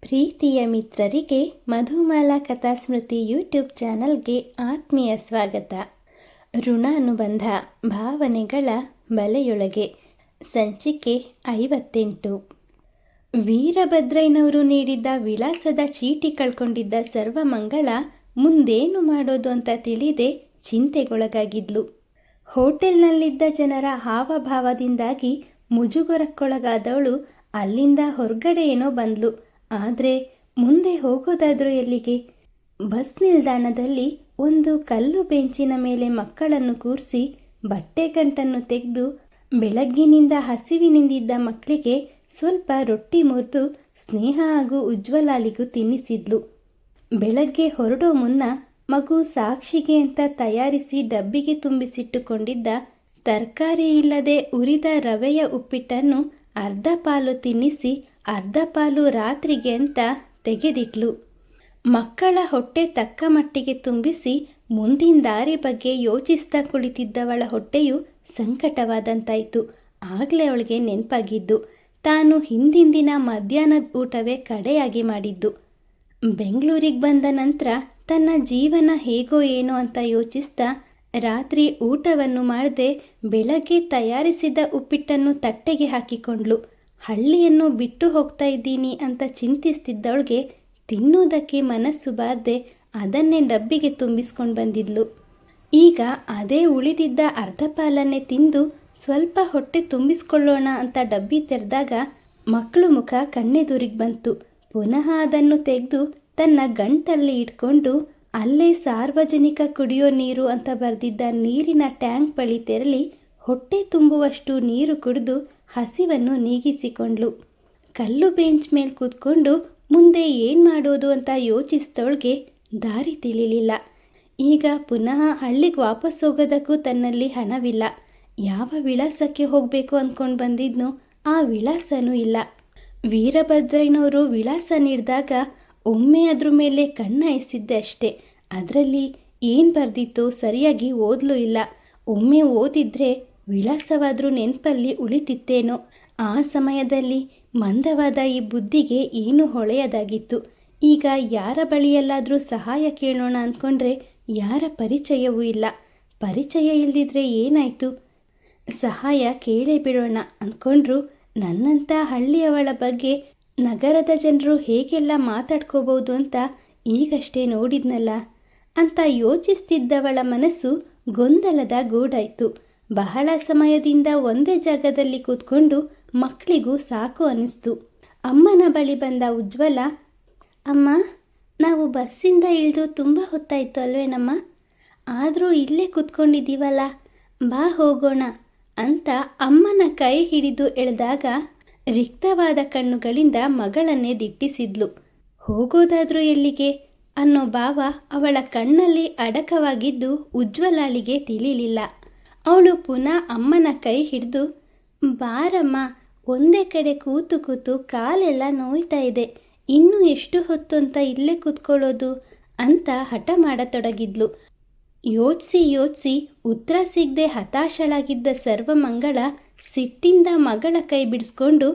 ಪ್ರೀತಿಯ ಮಿತ್ರರಿಗೆ ಮಧುಮಾಲಾ ಕಥಾಸ್ಮೃತಿ ಯೂಟ್ಯೂಬ್ ಚಾನಲ್ಗೆ ಆತ್ಮೀಯ ಸ್ವಾಗತ. ಋಣಾನುಬಂಧ ಭಾವನೆಗಳ ಬಲೆಯೊಳಗೆ ಸಂಚಿಕೆ 58. ವೀರಭದ್ರಯ್ಯನವರು ನೀಡಿದ್ದ ವಿಳಾಸದ ಚೀಟಿ ಕಳ್ಕೊಂಡಿದ್ದ ಸರ್ವಮಂಗಳ ಮುಂದೇನು ಮಾಡೋದು ಅಂತ ತಿಳಿದೇ ಚಿಂತೆಗೊಳಗಾಗಿದ್ಲು. ಹೋಟೆಲ್ನಲ್ಲಿದ್ದ ಜನರ ಹಾವಭಾವದಿಂದಾಗಿ ಮುಜುಗರಕ್ಕೊಳಗಾದವಳು ಅಲ್ಲಿಂದ ಹೊರಗಡೆ ಏನೋ ಬಂದ್ಲು. ಆದರೆ ಮುಂದೆ ಹೋಗೋದಾದರೂ ಎಲ್ಲಿಗೆ? ಬಸ್ ನಿಲ್ದಾಣದಲ್ಲಿ ಒಂದು ಕಲ್ಲು ಬೆಂಚಿನ ಮೇಲೆ ಮಕ್ಕಳನ್ನು ಕೂರಿಸಿ ಬಟ್ಟೆ ಗಂಟನ್ನು ತೆಗೆದು ಬೆಳಗ್ಗಿನಿಂದ ಹಸಿವಿನಿಂದಿದ್ದ ಮಕ್ಕಳಿಗೆ ಸ್ವಲ್ಪ ರೊಟ್ಟಿ ಮುರಿದು ಸ್ನೇಹ ಹಾಗೂ ಉಜ್ವಲಾಳಿಗೂ ತಿನ್ನಿಸಿದ್ಲು. ಬೆಳಗ್ಗೆ ಹೊರಡೋ ಮುನ್ನ ಮಗು ಸಾಕ್ಷಿಗೆ ಅಂತ ತಯಾರಿಸಿ ಡಬ್ಬಿಗೆ ತುಂಬಿಸಿಟ್ಟುಕೊಂಡಿದ್ದ ತರಕಾರಿ ಇಲ್ಲದೆ ಉರಿದ ರವೆಯ ಉಪ್ಪಿಟ್ಟನ್ನು ಅರ್ಧ ಪಾಲು ತಿನ್ನಿಸಿ ಅರ್ಧ ಪಾಲು ರಾತ್ರಿಗೆ ಅಂತ ತೆಗೆದಿಟ್ಲು. ಮಕ್ಕಳ ಹೊಟ್ಟೆ ತಕ್ಕ ಮಟ್ಟಿಗೆ ತುಂಬಿಸಿ ಮುಂದಿನ ದಾರಿ ಬಗ್ಗೆ ಯೋಚಿಸ್ತಾ ಕುಳಿತಿದ್ದವಳ ಹೊಟ್ಟೆಯು ಸಂಕಟವಾದಂತಾಯಿತು. ಆಗಲೇ ಅವಳಿಗೆ ನೆನಪಾಗಿದ್ದು ತಾನು ಹಿಂದಿನ ಮಧ್ಯಾಹ್ನದ ಊಟವೇ ಕಡೆಯಾಗಿ ಮಾಡಿದ್ದು. ಬೆಂಗಳೂರಿಗೆ ಬಂದ ನಂತರ ತನ್ನ ಜೀವನ ಹೇಗೋ ಏನೋ ಅಂತ ಯೋಚಿಸ್ತಾ ರಾತ್ರಿ ಊಟವನ್ನು ಮಾಡದೆ ಬೆಳಗ್ಗೆ ತಯಾರಿಸಿದ ಉಪ್ಪಿಟ್ಟನ್ನು ತಟ್ಟೆಗೆ ಹಾಕಿಕೊಂಡ್ಳು. ಹಳ್ಳಿಯನ್ನು ಬಿಟ್ಟು ಹೋಗ್ತಾ ಇದ್ದೀನಿ ಅಂತ ಚಿಂತಿಸ್ತಿದ್ದವಳಿಗೆ ತಿನ್ನೋದಕ್ಕೆ ಮನಸ್ಸು ಬಾರದೆ ಅದನ್ನೇ ಡಬ್ಬಿಗೆ ತುಂಬಿಸ್ಕೊಂಡು ಬಂದಿದ್ಲು. ಈಗ ಅದೇ ಉಳಿದಿದ್ದ ಅರ್ಧ ಪಾಲನ್ನೇ ತಿಂದು ಸ್ವಲ್ಪ ಹೊಟ್ಟೆ ತುಂಬಿಸ್ಕೊಳ್ಳೋಣ ಅಂತ ಡಬ್ಬಿ ತೆರೆದಾಗ ಮಕ್ಕಳು ಮುಖ ಕಣ್ಣೆದುರಿಗೆ ಬಂತು. ಪುನಃ ಅದನ್ನು ತೆಗೆದು ತನ್ನ ಗಂಟಲ್ಲಿ ಇಟ್ಕೊಂಡು ಅಲ್ಲೇ ಸಾರ್ವಜನಿಕ ಕುಡಿಯೋ ನೀರು ಅಂತ ಬರೆದಿದ್ದ ನೀರಿನ ಟ್ಯಾಂಕ್ ಬಳಿ ತೆರಳಿ ಹೊಟ್ಟೆ ತುಂಬುವಷ್ಟು ನೀರು ಕುಡಿದು ಹಸಿವನ್ನು ನೀಗಿಸಿಕೊಂಡ್ಳು. ಕಲ್ಲು ಬೆಂಚ್ ಮೇಲೆ ಕೂತ್ಕೊಂಡು ಮುಂದೆ ಏನು ಮಾಡೋದು ಅಂತ ಯೋಚಿಸಿದವಳಿಗೆ ದಾರಿ ತಿಳಿಲಿಲ್ಲ. ಈಗ ಪುನಃ ಹಳ್ಳಿಗೆ ವಾಪಸ್ ಹೋಗೋದಕ್ಕೂ ತನ್ನಲ್ಲಿ ಹಣವಿಲ್ಲ. ಯಾವ ವಿಳಾಸಕ್ಕೆ ಹೋಗಬೇಕು ಅಂದ್ಕೊಂಡು ಬಂದಿದ್ನೋ ಆ ವಿಳಾಸನೂ ಇಲ್ಲ. ವೀರಭದ್ರಯ್ಯನವರು ವಿಳಾಸ ನೀಡಿದಾಗ ಒಮ್ಮೆ ಅದ್ರ ಮೇಲೆ ಕಣ್ಣ ಎಸಿದ್ದೆ ಅಷ್ಟೆ. ಅದರಲ್ಲಿ ಏನು ಬರೆದಿತ್ತು ಸರಿಯಾಗಿ ಓದಲೂ ಇಲ್ಲ. ಒಮ್ಮೆ ಓದಿದ್ರೆ ವಿಳಾಸವಾದರೂ ನೆನಪಲ್ಲಿ ಉಳಿತಿತ್ತೇನೋ. ಆ ಸಮಯದಲ್ಲಿ ಮಂದವಾದ ಈ ಬುದ್ಧಿಗೆ ಏನು ಹೊಳೆಯದಾಗಿತ್ತು. ಈಗ ಯಾರ ಬಳಿಯಲ್ಲಾದರೂ ಸಹಾಯ ಕೇಳೋಣ ಅಂದ್ಕೊಂಡ್ರೆ ಯಾರ ಪರಿಚಯವೂ ಇಲ್ಲ. ಪರಿಚಯ ಇಲ್ಲದಿದ್ರೆ ಏನಾಯಿತು, ಸಹಾಯ ಕೇಳೇ ಬಿಡೋಣ ಅಂದ್ಕೊಂಡ್ರು. ನನ್ನಂಥ ಹಳ್ಳಿಯವಳ ಬಗ್ಗೆ ನಗರದ ಜನರು ಹೇಗೆಲ್ಲ ಮಾತಾಡ್ಕೋಬೋದು ಅಂತ ಈಗಷ್ಟೇ ನೋಡಿದ್ನಲ್ಲ ಅಂತ ಯೋಚಿಸ್ತಿದ್ದವಳ ಮನಸ್ಸು ಗೊಂದಲದ ಗೂಡಾಯಿತು. ಬಹಳ ಸಮಯದಿಂದ ಒಂದೇ ಜಾಗದಲ್ಲಿ ಕೂತ್ಕೊಂಡು ಮಕ್ಕಳಿಗೂ ಸಾಕು ಅನ್ನಿಸ್ತು. ಅಮ್ಮನ ಬಳಿ ಬಂದ ಉಜ್ವಲ, ಅಮ್ಮ, ನಾವು ಬಸ್ಸಿಂದ ಇಳಿದು ತುಂಬ ಹೊತ್ತಾಯಿತು ಅಲ್ವೇನಮ್ಮ? ಆದರೂ ಇಲ್ಲೇ ಕೂತ್ಕೊಂಡಿದ್ದೀವಲ್ಲ, ಬಾ ಹೋಗೋಣ ಅಂತ ಅಮ್ಮನ ಕೈ ಹಿಡಿದು ಎಳೆದಾಗ ರಿಕ್ತವಾದ ಕಣ್ಣುಗಳಿಂದ ಮಗಳನ್ನೇ ದಿಟ್ಟಿಸಿದ್ಲು. ಹೋಗೋದಾದರೂ ಎಲ್ಲಿಗೆ ಅನ್ನೋ ಭಾವ ಅವಳ ಕಣ್ಣಲ್ಲಿ ಅಡಕವಾಗಿದ್ದು ಉಜ್ವಲಾಳಿಗೆ ತಿಳಿಲಿಲ್ಲ. ಅವಳು ಪುನಃ ಅಮ್ಮನ ಕೈ ಹಿಡಿದು, ಬಾರಮ್ಮ, ಒಂದೇ ಕಡೆ ಕೂತು ಕೂತು ಕಾಲೆಲ್ಲ ನೋಯ್ತಾ ಇದೆ, ಇನ್ನೂ ಎಷ್ಟು ಹೊತ್ತು ಅಂತ ಇಲ್ಲೇ ಕೂತ್ಕೊಳ್ಳೋದು ಅಂತ ಹಠ ಮಾಡತೊಡಗಿದ್ಲು. ಯೋಚಿಸಿ ಉತ್ತರ ಸಿಗದೆ ಹತಾಶಳಾಗಿದ್ದ ಸರ್ವಮಂಗಳ ಸಿಟ್ಟಿಂದ ಮಗಳ ಕೈ ಬಿಡಿಸ್ಕೊಂಡು,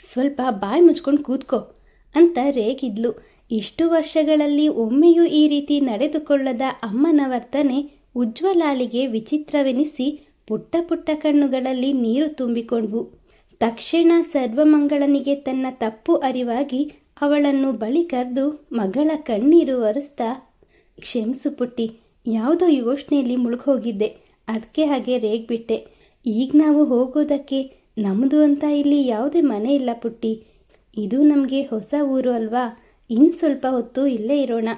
ಸ್ವಲ್ಪ ಬಾಯಿ ಮುಚ್ಕೊಂಡು ಕೂತ್ಕೋ ಅಂತ ರೇಗಿದ್ಲು. ಇಷ್ಟು ವರ್ಷಗಳಲ್ಲಿ ಒಮ್ಮೆಯೂ ಈ ರೀತಿ ನಡೆದುಕೊಳ್ಳದ ಅಮ್ಮನ ವರ್ತನೆ ಉಜ್ವಲಾಳಿಗೆ ವಿಚಿತ್ರವೆನಿಸಿ ಪುಟ್ಟ ಪುಟ್ಟ ಕಣ್ಣುಗಳಲ್ಲಿ ನೀರು ತುಂಬಿಕೊಂಡ್ವು. ತಕ್ಷಣ ಸರ್ವಮಂಗಳನಿಗೆ ತನ್ನ ತಪ್ಪು ಅರಿವಾಗಿ ಅವಳನ್ನು ಬಳಿ ಕರೆದು ಮಗಳ ಕಣ್ಣೀರು ಒರೆಸ್ತಾ, ಕ್ಷಮಿಸು ಪುಟ್ಟಿ, ಯಾವುದೋ ಯೋಚನೆಯಲ್ಲಿ ಮುಳುಗೋಗಿದ್ದೆ, ಅದಕ್ಕೆ ಹಾಗೆ ರೇಗ್ಬಿಟ್ಟೆ. ಈಗ ನಾವು ಹೋಗೋದಕ್ಕೆ ನಮ್ಮದು ಅಂತ ಇಲ್ಲಿ ಯಾವುದೇ ಮನೆ ಇಲ್ಲ ಪುಟ್ಟಿ. ಇದು ನಮಗೆ ಹೊಸ ಊರು ಅಲ್ವಾ, ಇನ್ನು ಸ್ವಲ್ಪ ಹೊತ್ತು ಇಲ್ಲೇ ಇರೋಣ.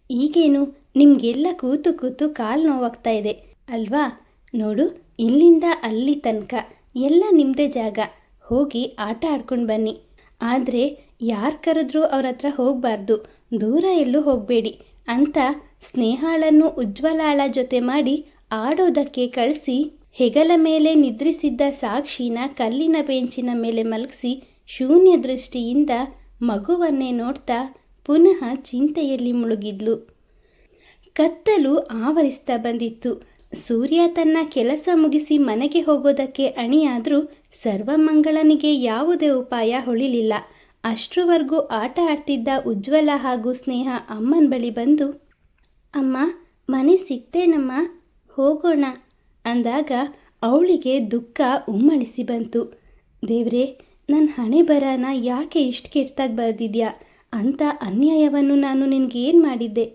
ಈಗೇನು ನಿಮಗೆಲ್ಲ ಕೂತು ಕೂತು ಕಾಲು ನೋವಾಗ್ತಾ ಇದೆ ಅಲ್ವಾ? ನೋಡು, ಇಲ್ಲಿಂದ ಅಲ್ಲಿ ತನಕ ಎಲ್ಲ ನಿಮ್ಮದೇ ಜಾಗ, ಹೋಗಿ ಆಟ ಆಡ್ಕೊಂಡು ಬನ್ನಿ. ಆದರೆ ಯಾರು ಕರೆದ್ರೂ ಅವ್ರ ಹತ್ರ ಹೋಗಬಾರ್ದು, ದೂರ ಎಲ್ಲೂ ಹೋಗಬೇಡಿ ಅಂತ ಸ್ನೇಹಾಳನ್ನು ಉಜ್ವಲಾಳ ಜೊತೆ ಮಾಡಿ ಆಡೋದಕ್ಕೆ ಕಳಿಸಿ ಹೆಗಲ ಮೇಲೆ ನಿದ್ರಿಸಿದ್ದ ಸಾಕ್ಷಿನ ಕಲ್ಲಿನ ಬೆಂಚಿನ ಮೇಲೆ ಮಲಗಿಸಿ ಶೂನ್ಯ ದೃಷ್ಟಿಯಿಂದ ಮಗುವನ್ನೇ ನೋಡ್ತಾ ಪುನಃ ಚಿಂತೆಯಲ್ಲಿ ಮುಳುಗಿದ್ಲು. ಕತ್ತಲು ಆವರಿಸ್ತಾ ಬಂದಿತ್ತು. ಸೂರ್ಯ ತನ್ನ ಕೆಲಸ ಮುಗಿಸಿ ಮನೆಗೆ ಹೋಗೋದಕ್ಕೆ ಅಣಿಯಾದರೂ ಸರ್ವಮಂಗಳನಿಗೆ ಯಾವುದೇ ಉಪಾಯ ಹೊಳಿಲಿಲ್ಲ. ಅಷ್ಟರವರೆಗೂ ಆಟ ಆಡ್ತಿದ್ದ ಉಜ್ವಲ ಹಾಗೂ ಸ್ನೇಹ ಅಮ್ಮನ ಬಳಿ ಬಂದು, ಅಮ್ಮ, ಮನೆ ಸಿಗ್ತೇನಮ್ಮ, ಹೋಗೋಣ ಅಂದಾಗ ಅವಳಿಗೆ ದುಃಖ ಉಮ್ಮಳಿಸಿ ಬಂತು. ದೇವ್ರೇ, ನನ್ನ ಹಣೆ ಬರನ ಯಾಕೆ ಇಷ್ಟು ಕೆಟ್ಟಾಗಿ ಬರೆದಿದ್ಯಾ? ಅಂಥ ಅನ್ಯಾಯವನ್ನು ನಾನು ನಿನಗೇನು ಮಾಡಿದ್ದೆ?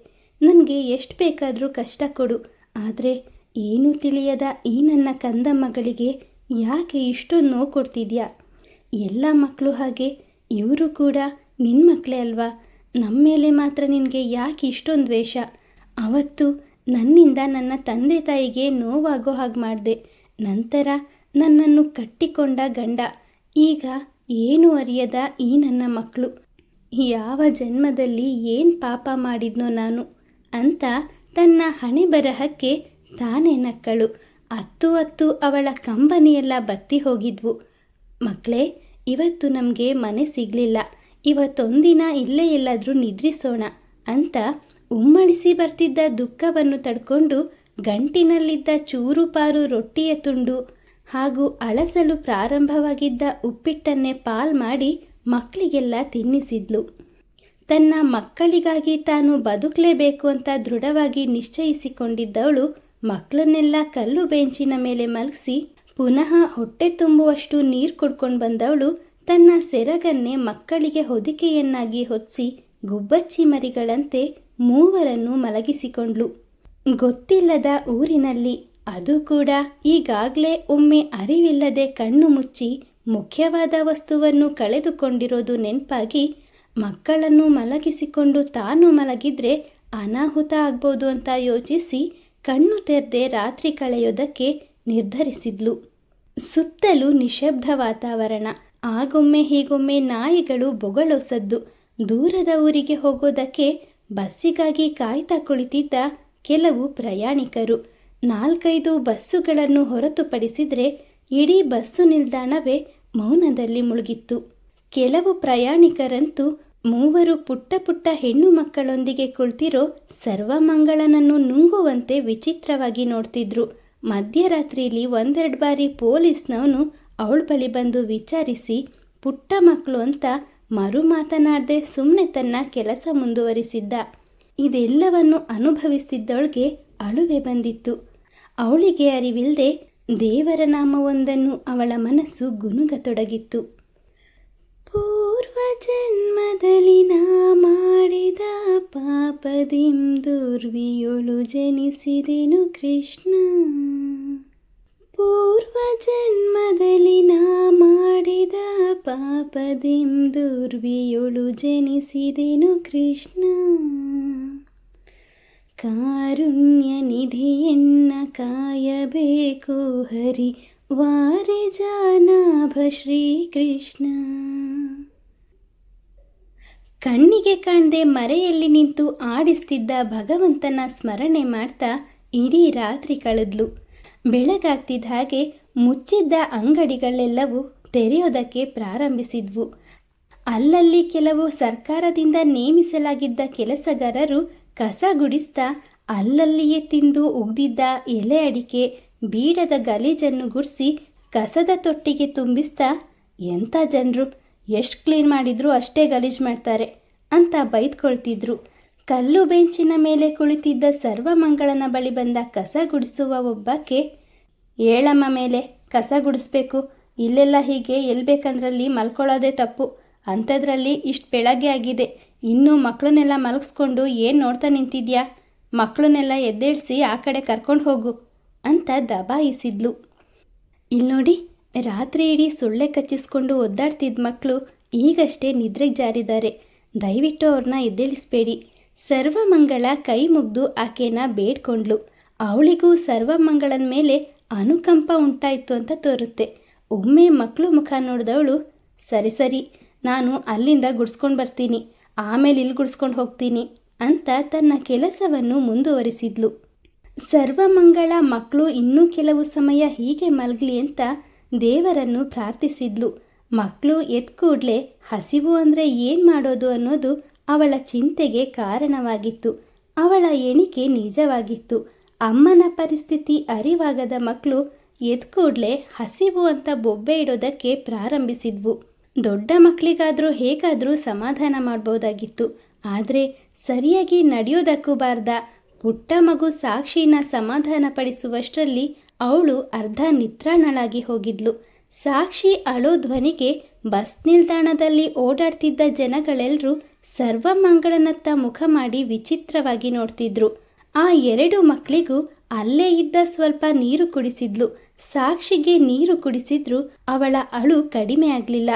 ನನಗೆ ಎಷ್ಟು ಬೇಕಾದರೂ ಕಷ್ಟ ಕೊಡು, ಆದರೆ ಏನೂ ತಿಳಿಯದ ಈ ನನ್ನ ಕಂದ ಮಗಳಿಗೆ ಯಾಕೆ ಇಷ್ಟೊಂದು ನೋವು ಕೊಡ್ತಿದ್ಯಾ? ಎಲ್ಲ ಮಕ್ಕಳು ಹಾಗೆ ಇವರು ಕೂಡ ನಿನ್ನ ಮಕ್ಕಳೇ ಅಲ್ವಾ? ನಮ್ಮ ಮೇಲೆ ಮಾತ್ರ ನಿನಗೆ ಯಾಕೆ ಇಷ್ಟೊಂದು ದ್ವೇಷ? ಅವತ್ತು ನನ್ನಿಂದ ನನ್ನ ತಂದೆ ತಾಯಿಗೆ ನೋವಾಗೋ ಹಾಗೆ ಮಾಡಿದೆ. ನಂತರ ನನ್ನನ್ನು ಕಟ್ಟಿಕೊಂಡ ಗಂಡ, ಈಗ ಏನು ಅರಿಯದ ಈ ನನ್ನ ಮಕ್ಕಳು. ಯಾವ ಜನ್ಮದಲ್ಲಿ ಏನು ಪಾಪ ಮಾಡಿದ್ನೋ ನಾನು ಅಂತ ತನ್ನ ಹಣೆ ಬರಹಕ್ಕೆ ತಾನೇ ನಕ್ಕಳು. ಹತ್ತು ಅವಳ ಕಂಬನಿಯೆಲ್ಲ ಬತ್ತಿ ಹೋಗಿದ್ವು. ಮಕ್ಕಳೇ, ಇವತ್ತು ನಮಗೆ ಮನೆ ಸಿಗಲಿಲ್ಲ, ಇವತ್ತೊಂದಿನ ಇಲ್ಲೇ ಎಲ್ಲಾದರೂ ನಿದ್ರಿಸೋಣ ಅಂತ ಉಮ್ಮಳಿಸಿ ಬರ್ತಿದ್ದ ದುಃಖವನ್ನು ತಡ್ಕೊಂಡು ಗಂಟಿನಲ್ಲಿದ್ದ ಚೂರುಪಾರು ರೊಟ್ಟಿಯ ತುಂಡು ಹಾಗೂ ಅಳಸಲು ಪ್ರಾರಂಭವಾಗಿದ್ದ ಉಪ್ಪಿಟ್ಟನ್ನೇ ಪಾಲ್ ಮಾಡಿ ಮಕ್ಕಳಿಗೆಲ್ಲ ತಿನ್ನಿಸಿದ್ಲು. ತನ್ನ ಮಕ್ಕಳಿಗಾಗಿ ತಾನು ಬದುಕಲೇಬೇಕು ಅಂತ ದೃಢವಾಗಿ ನಿಶ್ಚಯಿಸಿಕೊಂಡಿದ್ದವಳು ಮಕ್ಕಳನ್ನೆಲ್ಲ ಕಲ್ಲು ಬೆಂಚಿನ ಮೇಲೆ ಮಲಗಿಸಿ ಪುನಃ ಹೊಟ್ಟೆ ತುಂಬುವಷ್ಟು ನೀರು ಕುಡ್ಕೊಂಡು ಬಂದವಳು ತನ್ನ ಸೆರಗನ್ನೇ ಮಕ್ಕಳಿಗೆ ಹೊದಿಕೆಯನ್ನಾಗಿ ಹೊತ್ತಿಸಿ ಗುಬ್ಬಚ್ಚಿ ಮರಿಗಳಂತೆ ಮೂವರನ್ನು ಮಲಗಿಸಿಕೊಂಡ್ಳು. ಗೊತ್ತಿಲ್ಲದ ಊರಿನಲ್ಲಿ, ಅದು ಕೂಡ ಈಗಾಗಲೇ ಒಮ್ಮೆ ಅರಿವಿಲ್ಲದೆ ಕಣ್ಣು ಮುಚ್ಚಿ ಮುಖ್ಯವಾದ ವಸ್ತುವನ್ನು ಕಳೆದುಕೊಂಡಿರೋದು ನೆನಪಾಗಿ ಮಕ್ಕಳನ್ನು ಮಲಗಿಸಿಕೊಂಡು ತಾನು ಮಲಗಿದ್ರೆ ಅನಾಹುತ ಆಗ್ಬೋದು ಅಂತ ಯೋಚಿಸಿ ಕಣ್ಣು ತೆರೆದೇ ರಾತ್ರಿ ಕಳೆಯೋದಕ್ಕೆ ನಿರ್ಧರಿಸಿದ್ಲು. ಸುತ್ತಲೂ ನಿಶಬ್ದ ವಾತಾವರಣ. ಆಗೊಮ್ಮೆ ಹೀಗೊಮ್ಮೆ ನಾಯಿಗಳು ಬೊಗಳೊಸದ್ದು. ದೂರದ ಊರಿಗೆ ಹೋಗೋದಕ್ಕೆ ಬಸ್ಸಿಗಾಗಿ ಕಾಯ್ತಾ ಕುಳಿತಿದ್ದ ಕೆಲವು ಪ್ರಯಾಣಿಕರು. 4-5 ಬಸ್ಸುಗಳನ್ನು ಹೊರತುಪಡಿಸಿದರೆ ಇಡೀ ಬಸ್ಸು ನಿಲ್ದಾಣವೇ ಮೌನದಲ್ಲಿ ಮುಳುಗಿತ್ತು. ಕೆಲವು ಪ್ರಯಾಣಿಕರಂತೂ 3 ಪುಟ್ಟ ಹೆಣ್ಣು ಮಕ್ಕಳೊಂದಿಗೆ ಕುಳಿತಿರೋ ಸರ್ವಮಂಗಳನನ್ನು ನುಂಗುವಂತೆ ವಿಚಿತ್ರವಾಗಿ ನೋಡ್ತಿದ್ರು. ಮಧ್ಯರಾತ್ರಿಯಲ್ಲಿ 1-2 ಬಾರಿ ಪೊಲೀಸ್ನವನು ಅವಳ ಬಳಿ ಬಂದು ವಿಚಾರಿಸಿ ಪುಟ್ಟ ಮಕ್ಕಳು ಅಂತ ಮರು ಮಾತನಾಡದೆ ಸುಮ್ಮನೆ ತನ್ನ ಕೆಲಸ ಮುಂದುವರಿಸಿದ್ದ. ಇದೆಲ್ಲವನ್ನು ಅನುಭವಿಸ್ತಿದ್ದವಳಿಗೆ ಅಳುವೆ ಬಂದಿತ್ತು. ಅವಳಿಗೆ ಅರಿವಿಲ್ಲದೆ ದೇವರ ನಾಮವೊಂದನ್ನು ಅವಳ ಮನಸ್ಸು ಗುನುಗತೊಡಗಿತ್ತು. ಪೂರ್ವ ಜನ್ಮದಲ್ಲಿ ನಾ ಮಾಡಿದ ಪಾಪದಿಂ ದುರ್ವಿಯೊಳು ಜನಿಸಿದೆನು ಕೃಷ್ಣ. ಪೂರ್ವ ಜನ್ಮದಲ್ಲಿ ನಾ ಮಾಡಿದ ಪಾಪದಿಂ ದುರ್ವಿಯೊಳು ಜನಿಸಿದೆನು ಕೃಷ್ಣ. ಕಾರುಣ್ಯ ನಿಧಿಯನ್ನ ಕಾಯಬೇಕು ಹರಿ ವಾರೆ ಜಾನಾಭ ಶ್ರೀಕೃಷ್ಣ. ಕಣ್ಣಿಗೆ ಕಾಣದೆ ಮರೆಯಲ್ಲಿ ನಿಂತು ಆಡಿಸ್ತಿದ್ದ ಭಗವಂತನ ಸ್ಮರಣೆ ಮಾಡ್ತಾ ಇಡೀ ರಾತ್ರಿ ಕಳೆದ್ಲು. ಬೆಳಗಾಗ್ತಿದ್ದ ಹಾಗೆ ಮುಚ್ಚಿದ್ದ ಅಂಗಡಿಗಳೆಲ್ಲವೂ ತೆರೆಯೋದಕ್ಕೆ ಪ್ರಾರಂಭಿಸಿದ್ವು. ಅಲ್ಲಲ್ಲಿ ಕೆಲವು ಸರ್ಕಾರದಿಂದ ನೇಮಿಸಲಾಗಿದ್ದ ಕೆಲಸಗಾರರು ಕಸ ಗುಡಿಸ್ತಾ ಅಲ್ಲಲ್ಲಿಯೇ ತಿಂದು ಉಗ್ದಿದ್ದ ಎಲೆ ಅಡಿಕೆ ಬೀಡದ ಗಲೀಜನ್ನು ಗುಡಿಸಿ ಕಸದ ತೊಟ್ಟಿಗೆ ತುಂಬಿಸ್ತಾ, ಎಂಥ ಜನರು, ಎಷ್ಟು ಕ್ಲೀನ್ ಮಾಡಿದ್ರು ಅಷ್ಟೇ ಗಲೀಜು ಮಾಡ್ತಾರೆ ಅಂತ ಬೈದ್ಕೊಳ್ತಿದ್ರು. ಕಲ್ಲು ಬೆಂಚಿನ ಮೇಲೆ ಕುಳಿತಿದ್ದ ಸರ್ವಮಂಗಳನ ಬಳಿ ಬಂದ ಕಸ ಗುಡಿಸುವ ಒಬ್ಬಕ್ಕೆ, ಏಳಮ್ಮ ಮೇಲೆ ಕಸ ಗುಡಿಸ್ಬೇಕು, ಇಲ್ಲೆಲ್ಲ ಹೀಗೆ ಎಲ್ಲಿ ಬೇಕಂದ್ರಲ್ಲಿ ಮಲ್ಕೊಳ್ಳೋದೇ ತಪ್ಪು, ಅಂಥದ್ರಲ್ಲಿ ಇಷ್ಟು ಬೆಳಗ್ಗೆ ಆಗಿದೆ, ಇನ್ನೂ ಮಕ್ಕಳನ್ನೆಲ್ಲ ಮಲಗಿಸ್ಕೊಂಡು ಏನು ನೋಡ್ತಾ ನಿಂತಿದ್ಯಾ, ಮಕ್ಕಳನ್ನೆಲ್ಲ ಎದ್ದೇಳಿಸಿ ಆ ಕಡೆ ಕರ್ಕೊಂಡು ಹೋಗು ಅಂತ ದಬಾಯಿಸಿದ್ಲು. ಇಲ್ಲಿ ನೋಡಿ, ರಾತ್ರಿ ಇಡೀ ಸೊಳ್ಳೆ ಕಚ್ಚಿಸ್ಕೊಂಡು ಒದ್ದಾಡ್ತಿದ್ದ ಮಕ್ಕಳು ಈಗಷ್ಟೇ ನಿದ್ರೆಗೆ ಜಾರಿದ್ದಾರೆ, ದಯವಿಟ್ಟು ಅವ್ರನ್ನ ಎದ್ದೇಳಿಸ್ಬೇಡಿ. ಸರ್ವಮಂಗಳ ಕೈ ಮುಗ್ದು ಆಕೆನ ಬೇಡ್ಕೊಂಡ್ಲು. ಅವಳಿಗೂ ಸರ್ವಮಂಗಳನ ಮೇಲೆ ಅನುಕಂಪ ಉಂಟಾಯಿತು ಅಂತ ತೋರುತ್ತೆ. ಒಮ್ಮೆ ಮಕ್ಕಳು ಮುಖ ನೋಡಿದವಳು, ಸರಿ ನಾನು ಅಲ್ಲಿಂದ ಗುಡಿಸ್ಕೊಂಡು ಬರ್ತೀನಿ, ಆಮೇಲೆ ಇಲ್ಲಿ ಗುಡಿಸ್ಕೊಂಡು ಹೋಗ್ತೀನಿ ಅಂತ ತನ್ನ ಕೆಲಸವನ್ನು ಮುಂದುವರಿಸಿದ್ಲು. ಸರ್ವಮಂಗಳ ಮಕ್ಕಳು ಇನ್ನೂ ಕೆಲವು ಸಮಯ ಹೀಗೆ ಮಲಗಲಿ ಅಂತ ದೇವರನ್ನು ಪ್ರಾರ್ಥಿಸಿದ್ಲು. ಮಕ್ಕಳು ಎದ್ದ ಕೂಡಲೇ ಹಸಿವು ಅಂದರೆ ಏನು ಮಾಡೋದು ಅನ್ನೋದು ಅವಳ ಚಿಂತೆಗೆ ಕಾರಣವಾಗಿತ್ತು. ಅವಳ ಎಣಿಕೆ ನಿಜವಾಗಿತ್ತು. ಅಮ್ಮನ ಪರಿಸ್ಥಿತಿ ಅರಿವಾಗದ ಮಕ್ಕಳು ಎದ್ದ ಕೂಡಲೇ ಹಸಿವು ಅಂತ ಬೊಬ್ಬೆ ಇಡೋದಕ್ಕೆ ಪ್ರಾರಂಭಿಸಿದ್ವು. ದೊಡ್ಡ ಮಕ್ಕಳಿಗಾದರೂ ಹೇಗಾದರೂ ಸಮಾಧಾನ ಮಾಡ್ಬೋದಾಗಿತ್ತು. ಆದರೆ ಸರಿಯಾಗಿ ನಡೆಯೋದಕ್ಕೂ ಬಾರ್ದ ಪುಟ್ಟ ಮಗು ಸಾಕ್ಷಿನ ಸಮಾಧಾನ ಪಡಿಸುವಷ್ಟರಲ್ಲಿ ಅವಳು ಅರ್ಧ ನಿತ್ರಾಣಳಾಗಿ ಹೋಗಿದ್ಲು. ಸಾಕ್ಷಿ ಅಳೋ ಧ್ವನಿಗೆ ಬಸ್ ನಿಲ್ದಾಣದಲ್ಲಿ ಓಡಾಡ್ತಿದ್ದ ಜನಗಳೆಲ್ಲರೂ ಸರ್ವಮಂಗಳನತ್ತ ಮುಖ ಮಾಡಿ ವಿಚಿತ್ರವಾಗಿ ನೋಡ್ತಿದ್ರು. ಆ 2 ಮಕ್ಕಳಿಗೂ ಅಲ್ಲೇ ಇದ್ದ ಸ್ವಲ್ಪ ನೀರು ಕುಡಿಸಿದ್ಲು. ಸಾಕ್ಷಿಗೆ ನೀರು ಕುಡಿಸಿದ್ರೂ ಅವಳ ಅಳು ಕಡಿಮೆ ಆಗಲಿಲ್ಲ.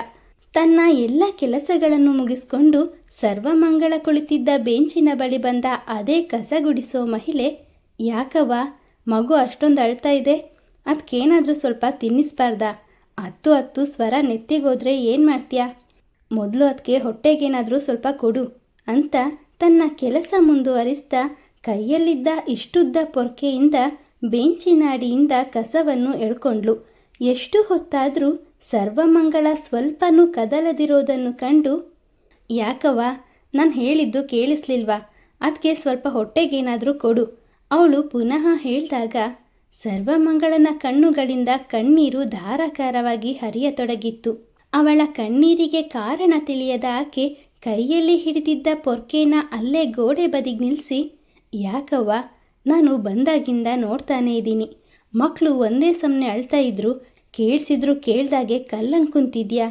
ತನ್ನ ಎಲ್ಲ ಕೆಲಸಗಳನ್ನು ಮುಗಿಸ್ಕೊಂಡು ಸರ್ವಮಂಗಳ ಕುಳಿತಿದ್ದ ಬೆಂಚಿನ ಬಳಿ ಬಂದ ಅದೇ ಕಸ ಗುಡಿಸೋ ಮಹಿಳೆ, ಯಾಕವ್ವ ಮಗು ಅಷ್ಟೊಂದು ಅಳ್ತಾ ಇದೆ, ಅದಕ್ಕೇನಾದರೂ ಸ್ವಲ್ಪ ತಿನ್ನಿಸ್ಬಾರ್ದಾ? ಹತ್ತು ಸ್ವರ ನೆತ್ತಿಗೋದ್ರೆ ಏನು ಮಾಡ್ತೀಯಾ? ಮೊದಲು ಅದಕ್ಕೆ ಹೊಟ್ಟೆಗೇನಾದರೂ ಸ್ವಲ್ಪ ಕೊಡು ಅಂತ ತನ್ನ ಕೆಲಸ ಮುಂದುವರಿಸ್ತಾ ಕೈಯಲ್ಲಿದ್ದ ಇಷ್ಟುದ್ದ ಪೊರ್ಕೆಯಿಂದ ಬೆಂಚಿನ ಅಡಿಯಿಂದ ಕಸವನ್ನು ಎಳ್ಕೊಂಡ್ಳು. ಎಷ್ಟು ಹೊತ್ತಾದರೂ ಸರ್ವಮಂಗಳ ಸ್ವಲ್ಪನೂ ಕದಲದಿರೋದನ್ನು ಕಂಡು, ಯಾಕವ್ವ ನಾನು ಹೇಳಿದ್ದು ಕೇಳಿಸ್ಲಿಲ್ವಾ? ಅದಕ್ಕೆ ಸ್ವಲ್ಪ ಹೊಟ್ಟೆಗೇನಾದರೂ ಕೊಡು ಅವಳು ಪುನಃ ಹೇಳಿದಾಗ ಸರ್ವಮಂಗಳನ ಕಣ್ಣುಗಳಿಂದ ಕಣ್ಣೀರು ಧಾರಾಕಾರವಾಗಿ ಹರಿಯತೊಡಗಿತ್ತು. ಅವಳ ಕಣ್ಣೀರಿಗೆ ಕಾರಣ ತಿಳಿಯದ ಆಕೆ ಕೈಯಲ್ಲಿ ಹಿಡಿದಿದ್ದ ಪೊರ್ಕೆನ ಅಲ್ಲೇ ಗೋಡೆ ಬದಿಗೆ ನಿಲ್ಲಿಸಿ, ಯಾಕವ್ವ ನಾನು ಬಂದಾಗಿಂದ ನೋಡ್ತಾನೇ ಇದ್ದೀನಿ, ಮಕ್ಕಳು ಒಂದೇ ಸಮನೆ ಅಳ್ತಾ ಇದ್ರು, ಕೇಳಿಸಿದ್ರು ಕೇಳ್ದಾಗೆ ಕಲ್ಲಂಗೆ ಕುಂತಿದ್ಯಾ?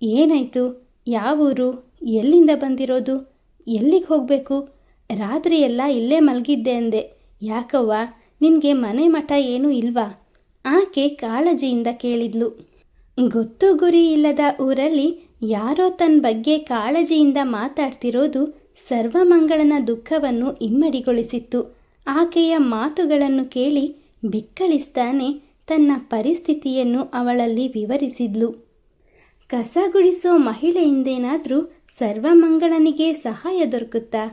ಏನಾಯಿತು? ಯಾವೂರು? ಎಲ್ಲಿಂದ ಬಂದಿರೋದು? ಎಲ್ಲಿಗೆ ಹೋಗಬೇಕು? ರಾತ್ರಿ ಎಲ್ಲ ಇಲ್ಲೇ ಮಲಗಿದ್ದೆ ಅಂದೆ, ಯಾಕವ್ವ ನಿನಗೆ ಮನೆ ಮಠ ಏನೂ ಇಲ್ವಾ? ಆಕೆ ಕಾಳಜಿಯಿಂದ ಕೇಳಿದ್ಲು. ಗೊತ್ತು ಗುರಿ ಇಲ್ಲದ ಊರಲ್ಲಿ ಯಾರೋ ತನ್ನ ಬಗ್ಗೆ ಕಾಳಜಿಯಿಂದ ಮಾತಾಡ್ತಿರೋದು ಸರ್ವಮಂಗಳನ ದುಃಖವನ್ನು ಇಮ್ಮಡಿಗೊಳಿಸಿತ್ತು. ಆಕೆಯ ಮಾತುಗಳನ್ನು ಕೇಳಿ ಬಿಕ್ಕಳಿಸ್ತಾನೆ ತನ್ನ ಪರಿಸ್ಥಿತಿಯನ್ನು ಅವಳಲ್ಲಿ ವಿವರಿಸಿದ್ಲು. ಕಸ ಗುಡಿಸೋ ಮಹಿಳೆಯಿಂದೇನಾದರೂ ಸರ್ವಮಂಗಳನಿಗೆ ಸಹಾಯ ದೊರಕುತ್ತಾ?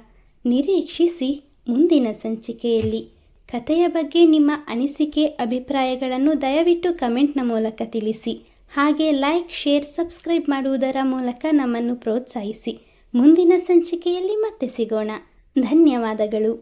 ನಿರೀಕ್ಷಿಸಿ ಮುಂದಿನ ಸಂಚಿಕೆಯಲ್ಲಿ. ಕಥೆಯ ಬಗ್ಗೆ ನಿಮ್ಮ ಅನಿಸಿಕೆ ಅಭಿಪ್ರಾಯಗಳನ್ನು ದಯವಿಟ್ಟು ಕಮೆಂಟ್ನ ಮೂಲಕ ತಿಳಿಸಿ. ಹಾಗೆ ಲೈಕ್, ಶೇರ್, ಸಬ್ಸ್ಕ್ರೈಬ್ ಮಾಡುವುದರ ಮೂಲಕ ನಮ್ಮನ್ನು ಪ್ರೋತ್ಸಾಹಿಸಿ. ಮುಂದಿನ ಸಂಚಿಕೆಯಲ್ಲಿ ಮತ್ತೆ ಸಿಗೋಣ. ಧನ್ಯವಾದಗಳು.